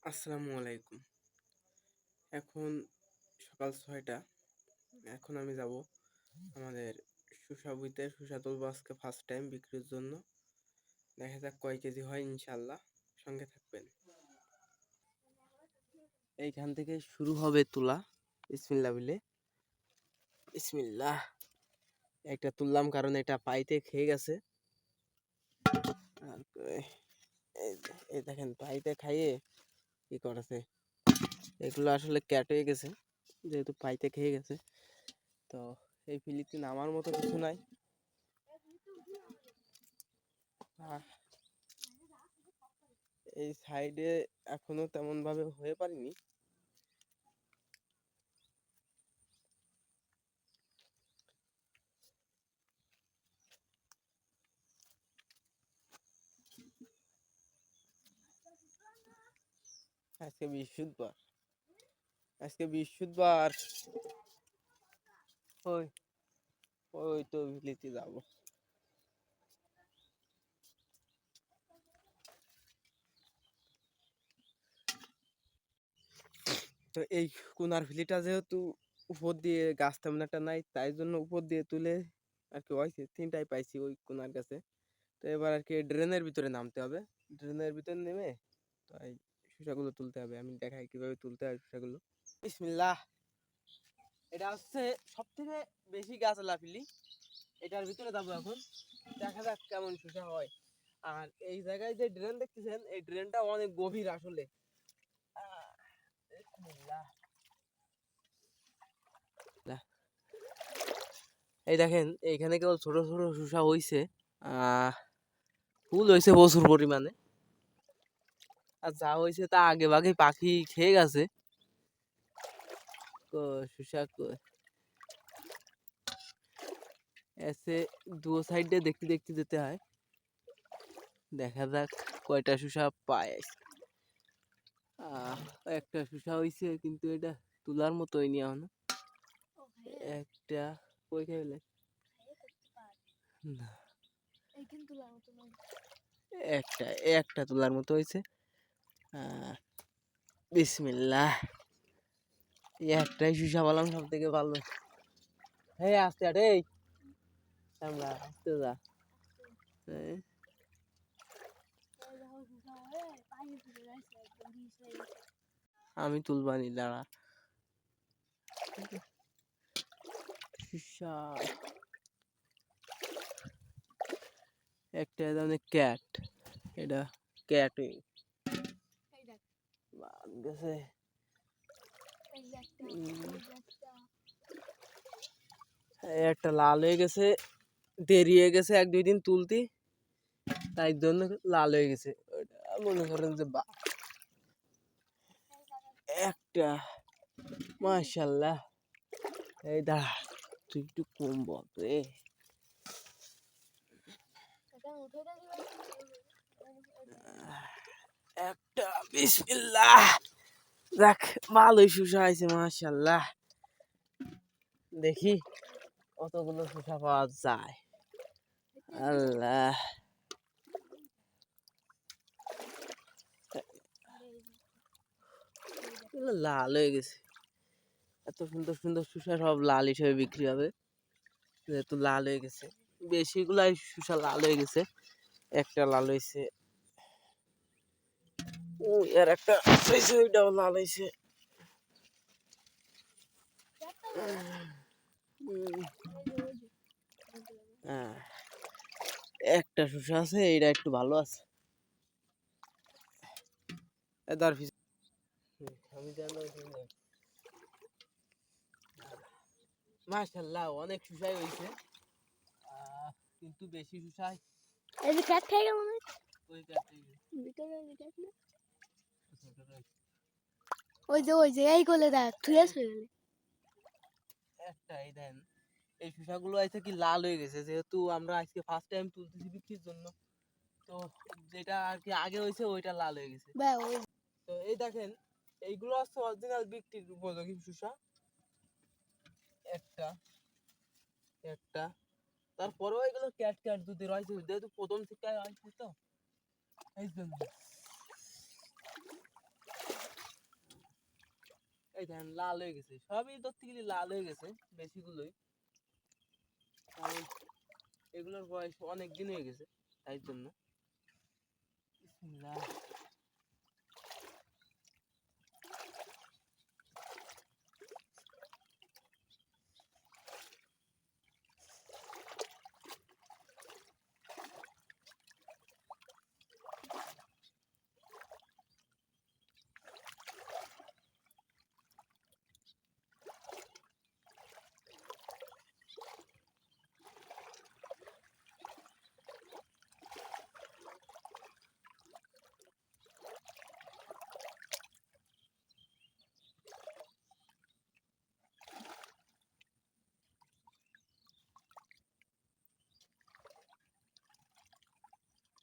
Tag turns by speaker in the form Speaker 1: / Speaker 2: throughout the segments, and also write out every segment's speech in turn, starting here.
Speaker 1: আসসালামু আলাইকুম। এখন সকাল ৬টা। এখন আমি যাব আমাদের সুসাবুইতে শসা তুলবো আজকে ফার্স্ট টাইম বিক্রির জন্য। দেখা যাক কয় কেজি হয় ইনশাল্লাহ। সঙ্গে থাকবেন। এইখান থেকে শুরু হবে তোলা। বিসমিল্লাহ বলে। বিসমিল্লাহ। একটা তুললাম কারণ এটা পাইতে খেয়ে গেছে। আর এই দেখেন পাইতে খাইয়ে কি করেছে। এগুলো আসলে ক্যাট হয়ে গেছে যেহেতু পাইতে খেয়ে গেছে। তো এই ফিলিতে নামার মতো কিছু নাই। এই সাইডে এখনো তেমন ভাবে হয়ে পারিনি। আজকে বৃহস্পতিবার। ওই ওই তো বিলিতে যাব। তো এই কোনার ফিলিটা যেহেতু উপর দিয়ে গাছ তেমন একটা নাই, তাই জন্য উপর দিয়ে তুলে আর কি হয়েছে তিনটাই পাইছি ওই কোনার কাছে। তো এবার আর কি ড্রেনের ভিতরে নামতে হবে। ড্রেনের ভিতরে নেমে তাই শসাগুলো তুলতে হবে। আমি দেখাই কিভাবে তুলতে হয় শসাগুলো। বিসমিল্লাহ। এটা হচ্ছে সব থেকে বেশি গাছওয়ালা ফিলি। এটার ভিতরে যাবো এখন। দেখা যাক কেমন শসা হয়। আর এই জায়গায় যে ড্রেন দেখতেছেন, এই ড্রেনটা অনেক গভীর আসলে। এই দেখেন এইখানে কেবল ছোট ছোট শসা হইছে। ফুল হয়েছে প্রচুর পরিমাণে। আর যা হয়েছে তা আগে ভাগে পাখি খেয়ে গেছে। শসা এসে দু সাইডে দেখতে দেখতে যেতে হয়। দেখা যাক কয়টা শসা পায়। একটা শসা হয়েছে কিন্তু এটা তোলার মতো হয়নি এখনো। একটা কই খাইলে না, একটা একটা তোলার মতো হয়েছে। বিসমিল্লাহ। একটাই শসা পালাম সব থেকে ভালো। হ্যাঁ আস্তে আটে আমরা আস্তে যা। আমি তুলবানি দাঁড়া। শসা একটা ধরনের ক্যাট। এটা ক্যাট গেছে। একটা লাল হয়ে গেছে, দেরি হয়ে গেছে এক দুই দিন তুলতি, তাই জন্য লাল হয়ে গেছে। মনে করেন যে একটা মাশাআল্লাহ। এই দাঁড়া তুই একটু কম বল রে। একটা বিসমিল্লাহ। দেখ ভালোই শসা হয়েছে মাশাআল্লাহ। দেখি কতগুলো শসা পাওয়া যায়। আল্লাহ লাল হয়ে গেছে। এত সুন্দর সুন্দর শসা সব লাল হিসেবে বিক্রি হবে যেহেতু লাল হয়ে গেছে। বেশিগুলাই শসা লাল হয়ে গেছে। একটা লাল হয়েছে, ও এর একটা হয়েছে, ওইটাও লাল হয়েছে। একটা শসা আছে, এটা একটু ভালো আছে। মাশাআল্লাহ অনেক শসাই হয়েছে, কিন্তু বেশি শসাই এই যে ক্যাট খাই গেল না। ওই ক্যাট ভিতরে ক্যাট না, ওই যে এই কোলে দেখ তুই আসবে একটা। এই দেন এই শসাগুলো আছে কি লাল হয়ে গেছে, যেহেতু আমরা আজকে ফার্স্ট টাইম তুলতেছি বিক্রির জন্য। তো যেটা আর কি আগে হয়েছে ওইটা লাল হয়ে গেছে। তো এই দেখেন এইগুলো হচ্ছে অরিজিনাল বিক্রির উপযোগী শসা। একটা একটা তারপরেও এগুলো ক্যাট ক্যাট যদি রয়েছে, যেহেতু প্রথম থেকে রয়েছে তো এই জন্য। এই দেখেন লাল হয়ে গেছে, সবই ধরতে গেলে লাল হয়ে গেছে বেশিগুলোই, কারণ এগুলোর বয়স অনেক দিন হয়ে গেছে তাই জন্য। বিসমিল্লাহ।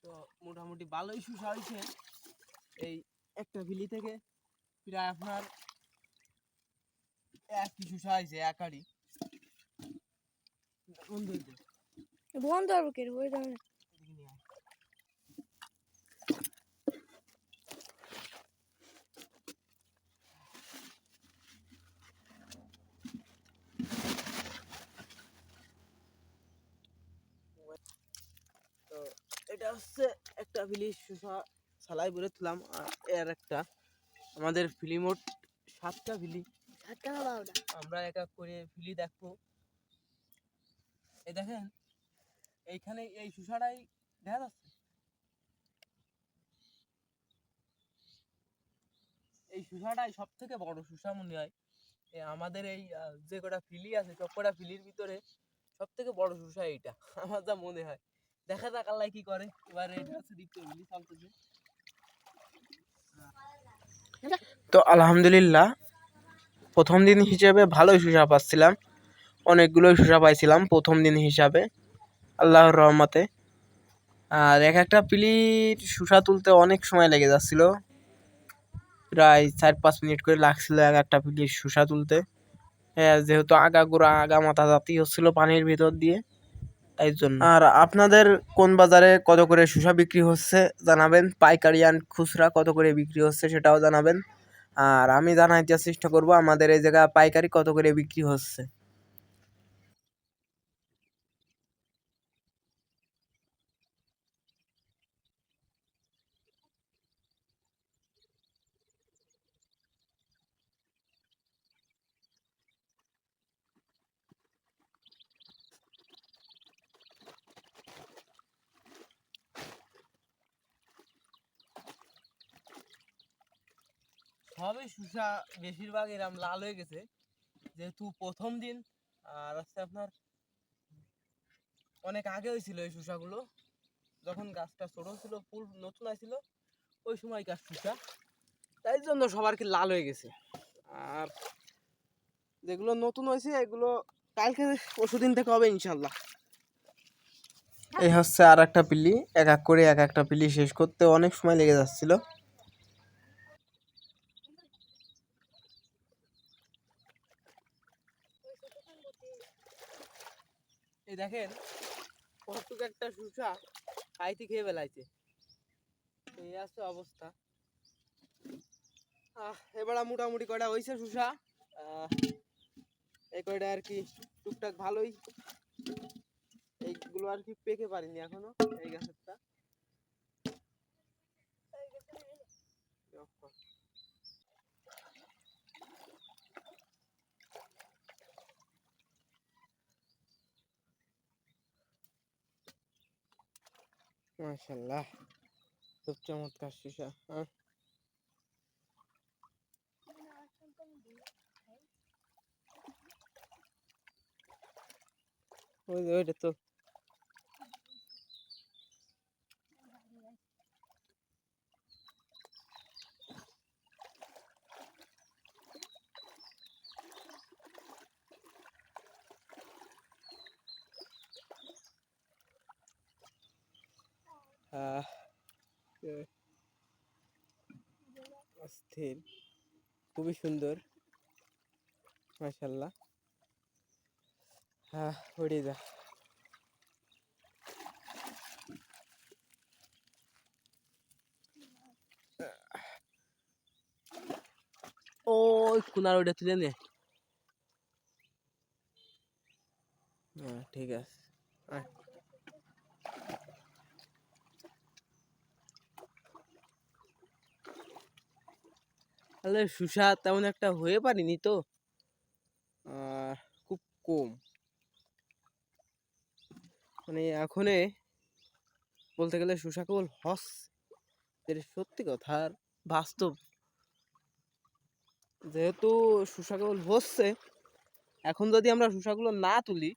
Speaker 1: তো মোটামুটি ভালোই শুষা হয়েছে এই একটা ভিলি থেকে, প্রায় আপনার এক কিছু হয়েছে একারই বন্ধ হইতে।
Speaker 2: বন্ধ হবে কে ওই ধরনের।
Speaker 1: তো এটা হচ্ছে একটা ফিলি শুষা সালাই বলে তুলাম, আর এর একটা আমাদের ফিলি মোট 7টা ফিলি,
Speaker 2: 7টা না 12টা।
Speaker 1: আমরা এক এক করে ফিলি দেখবো। এই দেখেন এইখানে এই শুষাটাই দেখা যাচ্ছে, এই শুষাটাই সব থেকে বড় শুষা মনে হয় আমাদের এই যে কটা ফিলি আছে সব কটা ফিলির ভিতরে সব থেকে বড় শুষা এইটা আমার যা মনে হয়। দেখা যাক আল্লাহ কি করে। এবারে এটা হচ্ছে দ্বিতীয় ফিলি চলতেছে। তো আলহামদুলিল্লাহ প্রথম দিন হিসেবে ভালোই শুষা পাচ্ছিলাম, অনেকগুলোই শুষা পাইছিলাম প্রথম দিন হিসাবে আল্লাহর রহমতে। আর এক একটা পিলির শুষা তুলতে অনেক সময় লেগে যাচ্ছিল, প্রায় 4-5 মিনিট করে লাগছিল এক একটা পিলির শুষা তুলতে। হ্যাঁ, যেহেতু আগাগোড়া আগা মাথা জাতি হচ্ছিল পানির ভিতর দিয়ে তাই জন্য। আর আপনাদের কোন বাজারে কত করে শুষা বিক্রি হচ্ছে জানাবেন, পাইকারি আর খুচরা কত করে বিক্রি হচ্ছে সেটাও জানাবেন। আর আমি জানাইতে চেষ্টা করব আমাদের এই জায়গা পাইকারি কত করে বিক্রি হচ্ছে। সবই শুষা বেশিরভাগ এরম লাল হয়ে গেছে, যেহেতু প্রথম দিন। আর হচ্ছে আপনার অনেক আগে হয়েছিল এই শুষাগুলো, যখন গাছটা ছোট ছিল ফুল নতুন আসছিল ওই সময় গাছ শুষা, তাই জন্য সবার কি লাল হয়ে গেছে। আর যেগুলো নতুন হয়েছে এগুলো কালকে পরশুদিন থেকে হবে ইনশাল্লাহ। এই হচ্ছে আর একটা পিলি, এক এক করে এক একটা পিলি শেষ করতে অনেক সময় লেগে যাচ্ছিল। এই দেখেন কতটুকু একটা শুষা খাইতে খেয়ে বেলাইছে, এই আছে অবস্থা। এবার মোটামুটি কয়টা হয়েছে শুষা, এই কয়টা আর কি টুকটাক ভালোই, এইগুলো আর কি পেকে পারিনি এখনো এই গাছেরটা। মাশাআল্লাহ খুব চমৎকার শুষা। ওইটা তো অস্থির, খুবই সুন্দর মাশাআল্লাহ। উড়ে যা। ও ওই কোনার ওইটা তুলে নে। হ্যাঁ ঠিক আছে। আয়। তাহলে শুষা তেমন একটা হয়ে পারিনি তো, খুব কম, মানে এখনে বলতে গেলে শুষা কেবল হস, এর সত্যি কথা আর বাস্তব, যেহেতু শুষা কেবল হচ্ছে, এখন যদি আমরা শুষাগুলো না তুলি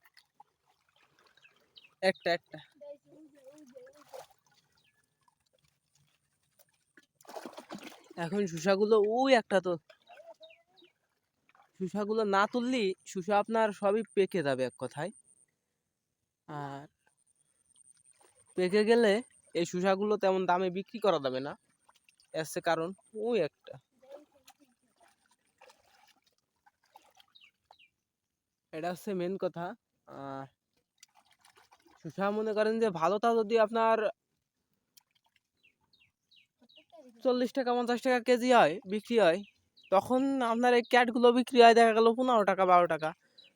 Speaker 1: একটা একটা, এখন শুষাগুলো ওই একটা তো, শুষাগুলো না তুললি শুষা আপনার সবই পেকে যাবে এক কথায়। আর পেকে গেলে এই শুষাগুলো তেমন দামে বিক্রি করা যাবে না, এসছে কারণ ওই একটা, এটা হচ্ছে মেন কথা। শুষা মনে করেন যে ভালোটা যদি আপনার 40 টাকা 50 টাকা কেজি হয় বিক্রি হয়, তখন আপনার এই ক্যাটগুলো বিক্রি হয় দেখা গেল 15 টাকা 12 টাকা,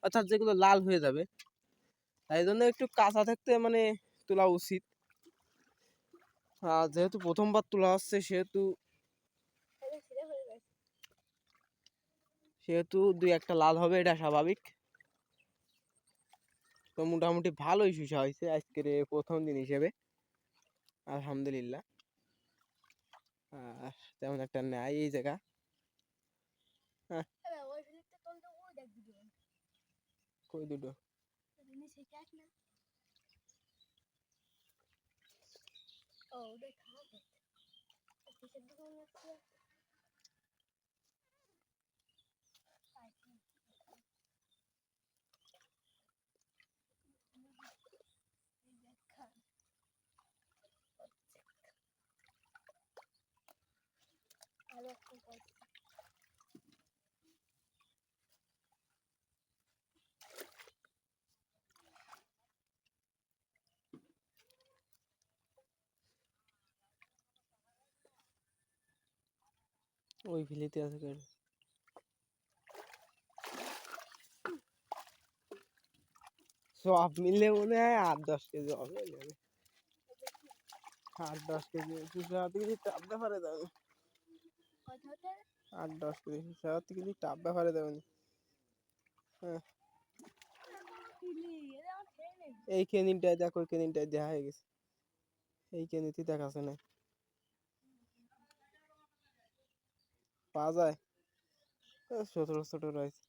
Speaker 1: অর্থাৎ যেগুলো লাল হয়ে যাবে। তাই জন্য একটু কাঁচা থাকতে মানে তোলা উচিত। যেহেতু প্রথমবার তোলা হচ্ছে সেহেতু সেহেতু দুই একটা লাল হবে, এটা স্বাভাবিক। তো মোটামুটি ভালোই শুষা হয়েছে আজকের প্রথম দিন হিসেবে, আলহামদুলিল্লাহ। তেমন একটা নেয় এই জায়গা। হ্যাঁ কই দুটো ওই ভিলিতে আছে কেন? সব মিললে মনে হয় 8-10 কেজি হবে, 8-10 কেজি শুষা কেজি টাপ ব্যাপারে দেবে, 8-10 কেজি শুষা কেজি টাপ ব্যাপারে দেবেন। হ্যাঁ এই কেনিনটায় দেখো, ওই কেনিনটায় দেখা হয়ে গেছে, এই কেনিতে দেখাচ্ছে না, পাওয়া যায় ছোট ছোট রয়েছে।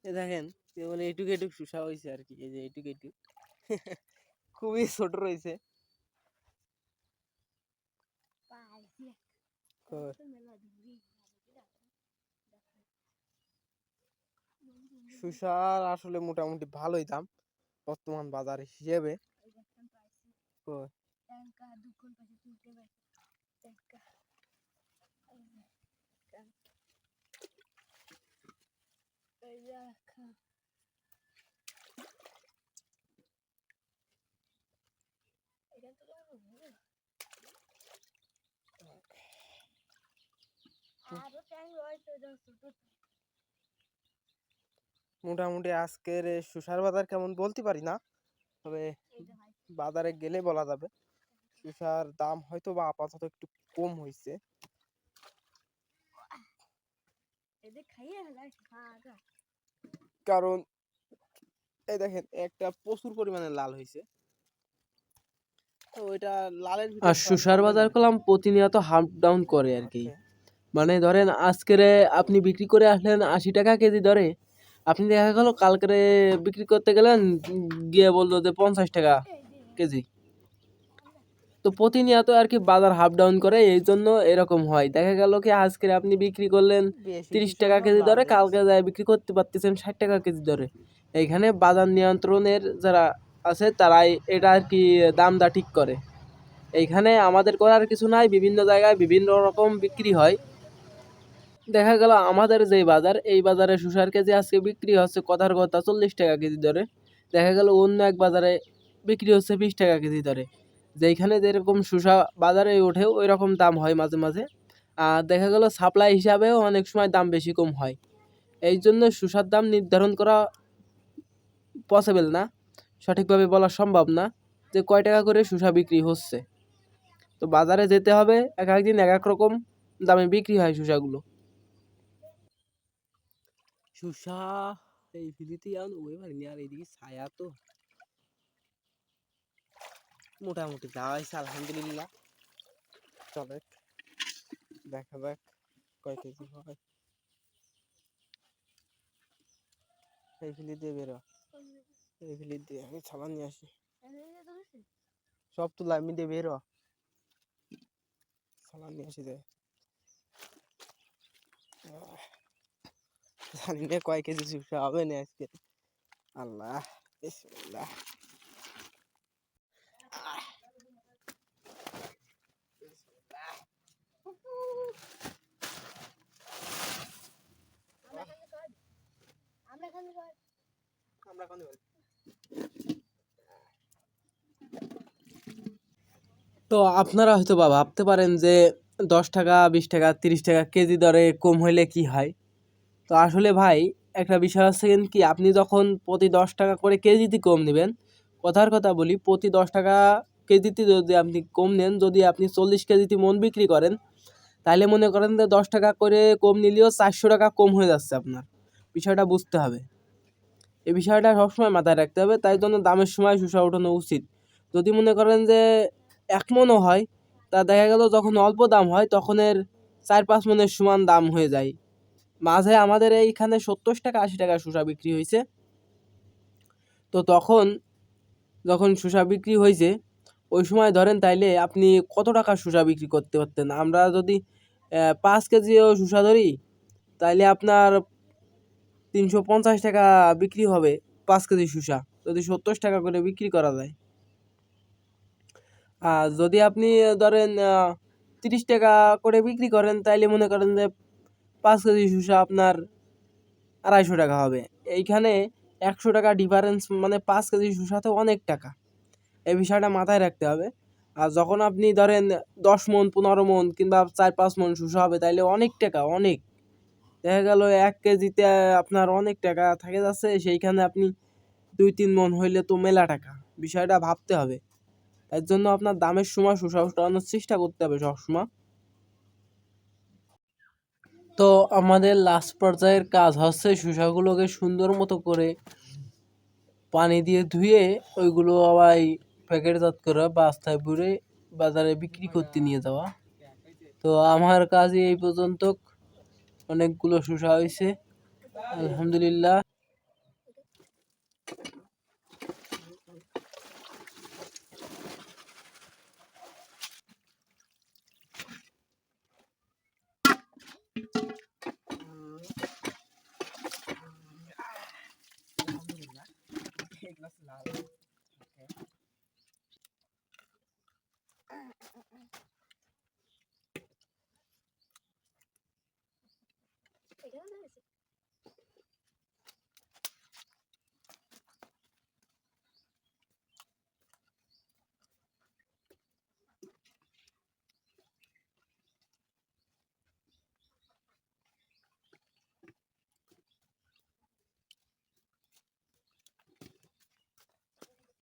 Speaker 1: এ দেখেন কেবল এইটুকু এইটুকু শুষা হয়েছে আর কি, এই যে এইটুকু এইটুকু খুবই ছোট রয়েছে। শুষার আসলে মোটামুটি ভালোই দাম বর্তমান বাজার হিসেবে। মোটামুটি আজকের শুষার বাজার কেমন বলতে পারি না, তবে বাজারে গেলে বলা যাবে। শুষার দাম হয়তো বা আপাতত একটু কম হয়েছে, কারণ এই দেখেন একটা প্রচুর পরিমাণে লাল হয়েছে, তো ওইটা লালের ভিতর আর শুষার বাজার কলাম প্রতিনিয়ত হাফ ডাউন করে আর কি। মানে ধরেন আজকের আপনি বিক্রি করে আসলেন 80 টাকা কেজি দরে, আপনি দেখা গেল কালকে বিক্রি করতে গেলেন, গিয়ে বললো যে 50 টাকা কেজি। তো প্রতিনিয়ত আর কি বাজার হাফ ডাউন করে, এই জন্য এরকম হয়। দেখা গেল কি আজকে আপনি বিক্রি করলেন 30 টাকা কেজি দরে, কালকে যায় বিক্রি করতে পারতেছেন 60 টাকা কেজি দরে। এইখানে বাজার নিয়ন্ত্রণের যারা আছে তারাই এটা আর কি দামটা ঠিক করে। এইখানে আমাদের করার কিছু নাই, বিভিন্ন জায়গায় বিভিন্ন রকম বিক্রি হয়। দেখা গেল আমাদের যেই বাজার, এই বাজারে শুষার কেজি আজকে বিক্রি হচ্ছে কথার কথা 40 টাকা কেজি দরে, দেখা গেল অন্য এক বাজারে বিক্রি হচ্ছে 20 টাকা কেজি দরে। যেইখানে যেরকম শুষা বাজারে ওঠে ওই রকম দাম হয় মাঝে মাঝে।
Speaker 3: আর দেখা গেল সাপ্লাই হিসাবেও অনেক সময় দাম বেশি কম হয়। এই জন্য শসার দাম নির্ধারণ করা পসিবল না, সঠিকভাবে বলা সম্ভব না যে কয় টাকা করে শসা বিক্রি হচ্ছে। তো বাজারে যেতে হবে, এক একদিন এক এক রকম দামে বিক্রি হয় শসাগুলো। শসা এই ফিলিতে ওই পারিনি, আর এইদিকে ছায়া তো
Speaker 1: মোটামুটি যাওয়া হয়েছে আলহামদুলিল্লাহ। চলে দেখা যাক কয় কেজি হয়। এই ফিলি দিয়ে বেরো, এই ফিলি দিয়ে আমি ছালা নিয়ে আসি। সব তুলা আমি দিয়ে বেরো, ছালা নিয়ে আসি যায়। জানি না কয় কেজি শসা হবে না আজকে। আল্লাহ, বিসমিল্লাহ।
Speaker 3: তো আপনারা হয়তো বা ভাবতে পারেন যে 10 টাকা 20 টাকা 30 টাকা কেজি দরে কম হইলে কি হয়। তো আসলে ভাই একটা বিষয় হচ্ছে কি, আপনি যখন প্রতি 10 টাকা করে কেজিতে কম নেবেন, কথার কথা বলি, প্রতি 10 টাকা কেজিতে যদি আপনি কম নেন, যদি আপনি 40 কেজিতে মন বিক্রি করেন, তাহলে মনে করেন যে 10 টাকা করে কম নিলেও 400 টাকা কম হয়ে যাচ্ছে আপনার। বিষয়টা বুঝতে হবে, এই বিষয়টা সবসময় মাথায় রাখতে হবে। তাই জন্য দামের সময় শসা ওঠানো উচিত। যদি মনে করেন যে 1 মনও হয়, তা দেখা গেল যখন অল্প দাম হয় তখন এর 4-5 মনের সমান দাম হয়ে যায়। মাঝে আমাদের এইখানে 70 টাকা 80 টাকা শসা বিক্রি হয়েছে। তো তখন যখন শসা বিক্রি হয়েছে, ওই সময় ধরেন তাইলে আপনি কত টাকা শসা বিক্রি করতে পারতেন। আমরা যদি 5 কেজিও শসা ধরি, তাইলে আপনার 350 টাকা বিক্রি হবে 5 কেজি শসা, যদি 70 টাকা করে বিক্রি করা যায়। আর যদি আপনি ধরেন 30 টাকা করে বিক্রি করেন, তাইলে মনে করেন যে 5 কেজি শসা আপনার 250 টাকা হবে। এইখানে 100 টাকা ডিফারেন্স, মানে 5 কেজি শসাতে অনেক টাকা। এই বিষয়টা মাথায় রাখতে হবে। আর যখন আপনি ধরেন 10 মন 15 মন কিংবা 4-5 মন শসা হবে, তাইলে অনেক টাকা, অনেক দেখা গেল 1 কেজিতে আপনার অনেক টাকা থাকে যাচ্ছে, সেইখানে আপনি 2-3 মন হইলে তো মেলা টাকা। বিষয়টা ভাবতে হবে। এর জন্য আপনার দামের সময় শসা উঠানোর চেষ্টা করতে হবে সবসময়। তো আমাদের লাস্ট পর্যায়ের কাজ হচ্ছে শসাগুলোকে সুন্দর মতো করে পানি দিয়ে ধুয়ে ওইগুলো আবার প্যাকেটজাত করে বস্তায় ভরে বাজারে বিক্রি করতে নিয়ে যাওয়া। তো আমার কাজ এই পর্যন্ত। অনেকগুলো শসা হয়েছে আলহামদুলিল্লাহ।
Speaker 1: আলহামদুলিল্লাহ, এগুলো লাল।
Speaker 2: এটা